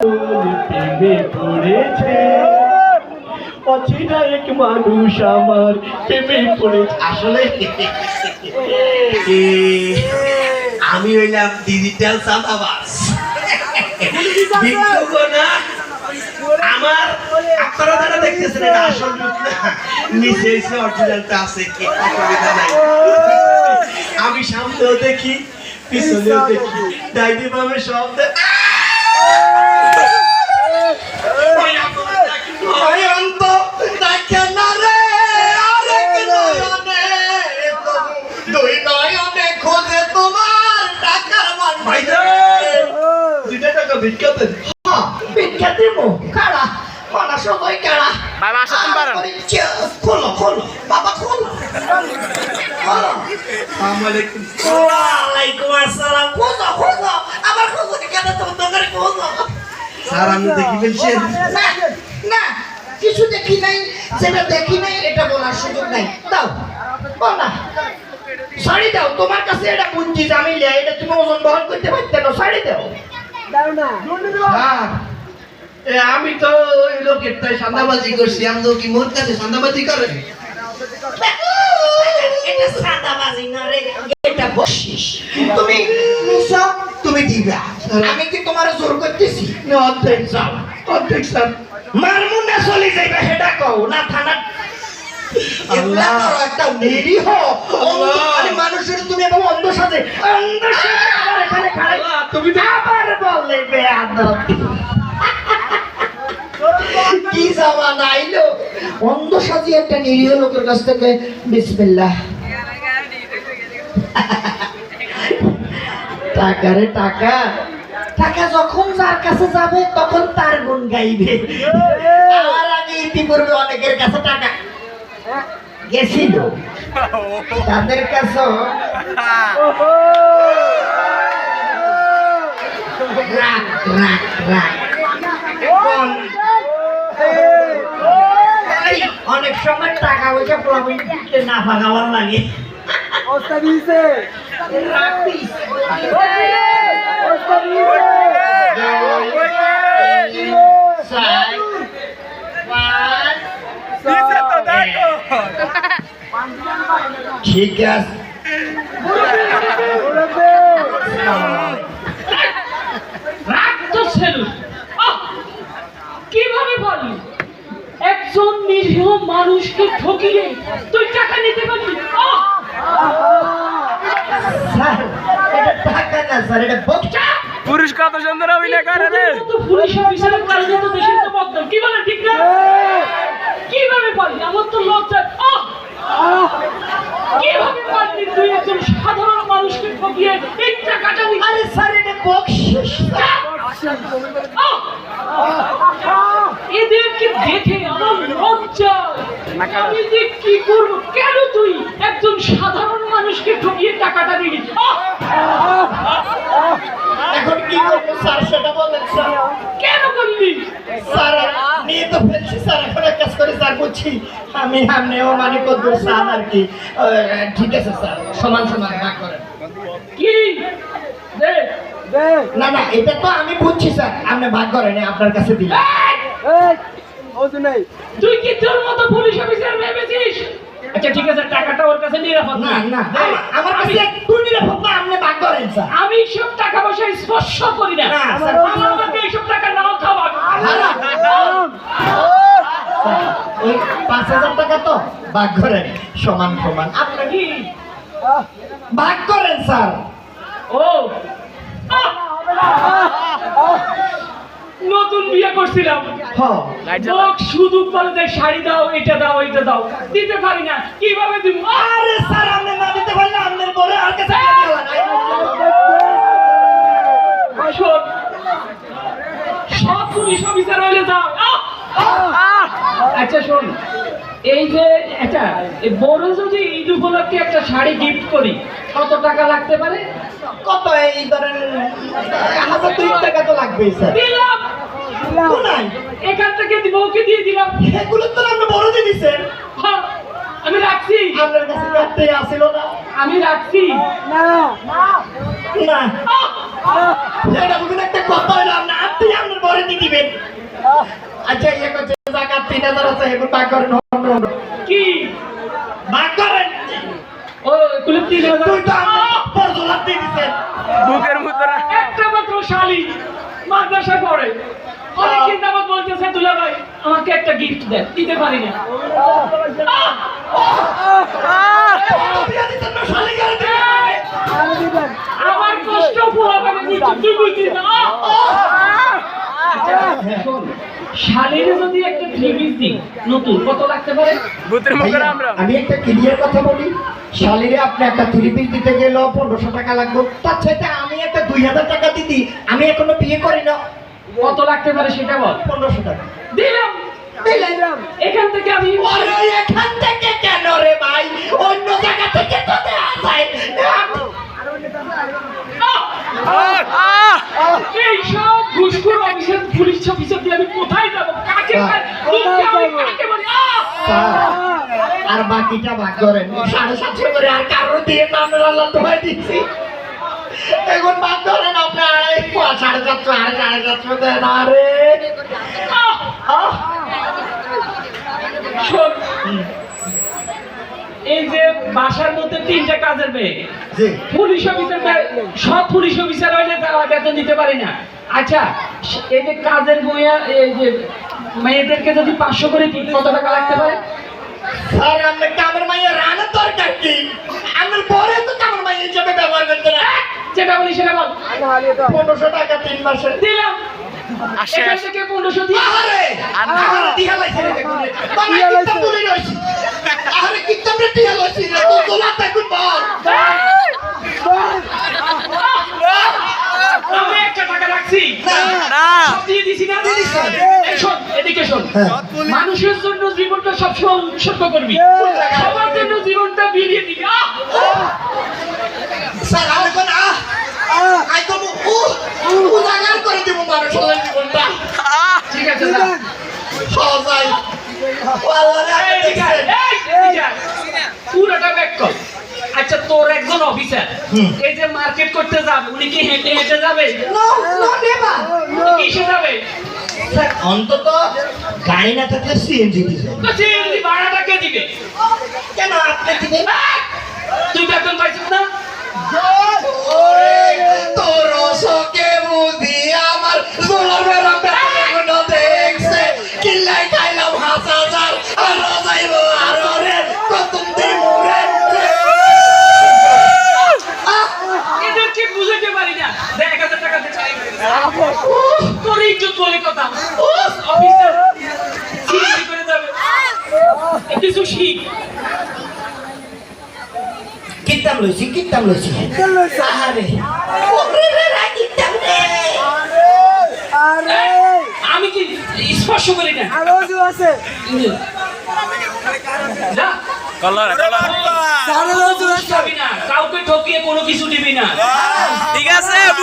প্রেমে পড়েছে অচেনা এক মানুষ আমার প্রেমে পড়েছে। আসলে আমি হইলাম ডিজিটাল চাঁদাবাজ। না আমার আপনারা যারা দেখতেছেন এটা আসল রূপ না, নিচে এসে অরিজিনালটা আছে, কি অসুবিধা নাই। আমি সামনেও দেখি পিছনেও দেখি, ডাইনি বামে সব কিছু দেখি নাই, সেটা দেখি নাই এটা বলার সুযোগ নাই। দাও বল না, শাড়ি দাও। তোমার কাছে এটা বুঝছি আমি এটা তুমি ওজন বহন করতে পারতে না, শাড়ি দাও। আমি তো ওই লোকের তাই সাদাবাজি করছি। আমি তো কি মোর কাছে সাদাবাজি করে? এটা সাদাবাজি না রে, এটা বকশিশ। তুমি নিছো, তুমি দিবা। আমি কি তোমার জোর করতেছি? না, অর্ধেক যাও, অর্ধেক স্যার। মারমুন না চলে যাইবা সেটা কও না। থানা একটা নিরীহ মানুষের তুমি এবং অন্ধ সাজে আমার এখানে খাড়াই তুমি আবার বললে বেয়াদব। কি জামানা আইলো, অন্ধ সাজি একটা নিরীহ লোকের কাছ থেকে বিসমিল্লাহ। টাকা রে টাকা, টাকা যখন যার কাছে যাবে তখন তার গুণ গাইবে। আমার আগে ইতিপূর্বে অনেকের কাছে টাকা গেছিল, তাদের কাছে রাখ রাখ রাখ। অনেক সময় টাকা পয়সা প্রবলেম না ভাগাবার লাগে। ঠিক আছে, কিভাবে বললি একজন নিরীহ মানুষকে ঠকিয়ে তুই টাকা নিতে পারবি? টাকা না স্যার, এটা বকটা। পুরুষ কত সুন্দর অভিনয় করে রে। পুলিশ অফিসারের কারণে তো দেশের তো বদনাম। কি বলে ঠিক না? কিভাবে বললি? আমার তো লজ্জা। কিভাবে পারলি তুই একজন সাধারণ মানুষকে ঠকিয়ে এই টাকাটা নিতে? আরে স্যার এটা বকশিশ। এদেরকে দেখে আমার লজ্জা। আমি যে কি করবো? কেন তুই একজন সাধারণ মানুষকে ঠকিয়ে টাকাটা নিলি? এখন কি করবো স্যার সেটা বলেন স্যার। কেন করলি? স্যার নিয়ে তো ফেলছি স্যার, এখন এক কাজ করে স্যার বুঝছি আমি আমনেও মানে করবো স্যার আর কি। ঠিক আছে স্যার, সমান সমান ভাগ করেন। কি দে না না, এটা তো আমি বুঝছি স্যার, আপনি ভাগ করেন, আপনার কাছে দিলাম। তুই কি তোর মতো পুলিশ অফিসার ভেবেছিস? আচ্ছা ঠিক আছে, টাকাটা ওর কাছে নিরাপদ না না, আমার কাছে একটু নিরাপদ না, আপনি ভাগ করেন স্যার। আমি সব টাকা পয়সা স্পর্শ করি না। স্যার, আমার কাছে এইসব টাকা নাও খাওয়া। ওই ৫,০০০ টাকা তো ভাগ করেন সমান সমান। আপনার কি ভাগ করেন স্যার। ও নতুন বিয়ে করছিলাম, লোক শুধু বলে দেয় শাড়ি দাও, এটা দাও, এটা দাও, দিতে পারি না, কিভাবে দিব? আরে স্যার আপনি না দিতে পারলে আপনার পরে আর কাছে সব পুলিশ অফিসার হইলে যাও। আচ্ছা শোন, এই যে এটা বড় যদি ঈদ উপলক্ষে একটা শাড়ি গিফট করি কত টাকা লাগতে পারে? কত এই ধরেন ১,০০০ টাকা তো লাগবেই স্যার। দিলাম নাই এখান থেকে বউকে দিয়ে দিলাম। এগুলো তো আপনি বড় দিয়ে দিচ্ছেন। হ্যাঁ, আমি রাখছি। আপনার কাছে কাটতে আসিল না? আমি রাখছি না না, এটা বুঝুন একটা কথা হইলো, আপনি আপনি আপনার বড় দিয়ে দিবেন। আচ্ছা ইয়ে করছে জায়গা 3000 আছে এখন ভাগ করেন কি ভাগ করেন। ও এগুলো 3000 তুই তো আমার পরজলা দিয়ে দিছেন। বুকের মুদ্রা একটা মাত্র শালি মাদ্রাসা পড়ে অনেকদিন যাবত বলতেছে দুলা ভাই আমাকে একটা গিফট দেন, দিতে পারি না। বিয়া দিতেন না শালি গাড়ি আমার কষ্ট পোলা পাবে তুই বুঝছিস না। আচ্ছা, শোন, শালির যদি একটা থ্রি-পিস দিই নতুন কত লাগতে পারে? বুতের মুখের আমরা আমি একটা ক্লিয়ার কথা বলি, শালিরে আপনি একটা 3 পিস দিতে গেল 1500 টাকা লাগবে, তার চাইতে আমি একটা 2000 টাকা দিতি, আমি এখনো বিয়ে করি না। কত লাগতে পারে সেটা বল। 1500 টাকা দিলাম দিলাম। এখান থেকে আমি আরে এখান থেকে কেন রে ভাই, অন্য জায়গা থেকে তো দেয়া যায়। এই সব ঘুষখোর অফিসার পুলিশ অফিসার দিয়ে আমি কোথায় যাবো, কাকে কাকে বলি? আর বাকিটা ভাগ করেন 750 করে, আর কারো দিয়ে নামের আল্লাহ তোমায় দিচ্ছি। এখন ভাগ করেন আপনার 750 দেন। আরে শোন, এই যে বাসার মধ্যে 3টা কাজের মেয়ে, জি পুলিশ অফিসার সব পুলিশ অফিসার হইলে তারা বেতন দিতে পারি না। আচ্ছা এই যে কাজের বইয়া এই যে মেয়েদেরকে যদি 500 করে দিই কত টাকা লাগতে পারে? স্যার আপনি কামের মাইয়া রানের দরকার কি? আমার পরে তো কামের মাইয়া হিসেবে ব্যবহার করতে না। যেটা বলি সেটা বল। 1500 টাকা 3 মাসে দিলাম আসে এখান থেকে 1500 দিয়ে আরে আরে দিয়া লাইছে রে দেখুন বাবা কিতা বলি রইছি। আরে কিতা রে দিয়া লাইছি রে তো তোলা দেখুন বল। আমি একটা টাকা রাখছি না সব দিয়ে দিছি না? এই শোন, এদিকে শোন, মানুষের জন্য জীবনটা সবসময় উৎসর্গ করবি, সবার জন্য জীবনটা বিলিয়ে দিবি। স্যার আমি কোন আই তো উজাগার করে দেব মানুষের জীবনটা। ঠিক আছে না? সজাই ওয়াল্লাহ এদিকে আয়, এদিকে আয়। পুরোটা ব্যাক কর। আচ্ছা তোর একজন অফিসার এই যে মার্কেট করতে যাবে, উনি কি হেঁটে হেঁটে যাবে? নো নো নেবা। কিসে যাবে? স্যার অন্তত গাড়ি না থাকলে সিএনজি দিবেন। তো সিএনজি ভাড়াটা কে দিবে? কেন আপনি দিবেন? তুই বেতন পাইছিস না? তোর সকে বুঝি আমার জোলার বেড়া দেখছে কিল্লাই খাইলাম 5000 আর যাইব আর রে কতম দিন রে। এদেরকে বুঝাতে পারি না। দেখ 1000 টাকা দে। তোর ইজ্জত বলে কথা। অফিসার সিএনজি করে যাবে। কিছু শিখ। কিতাম লইছি আরে ওরে রে কিতাম রে। আমি কি স্পর্শ করি না? যা। কলার খাবি না, কাউকে ঠকিয়ে কোনো কিছু দিবি না। ঠিক আছে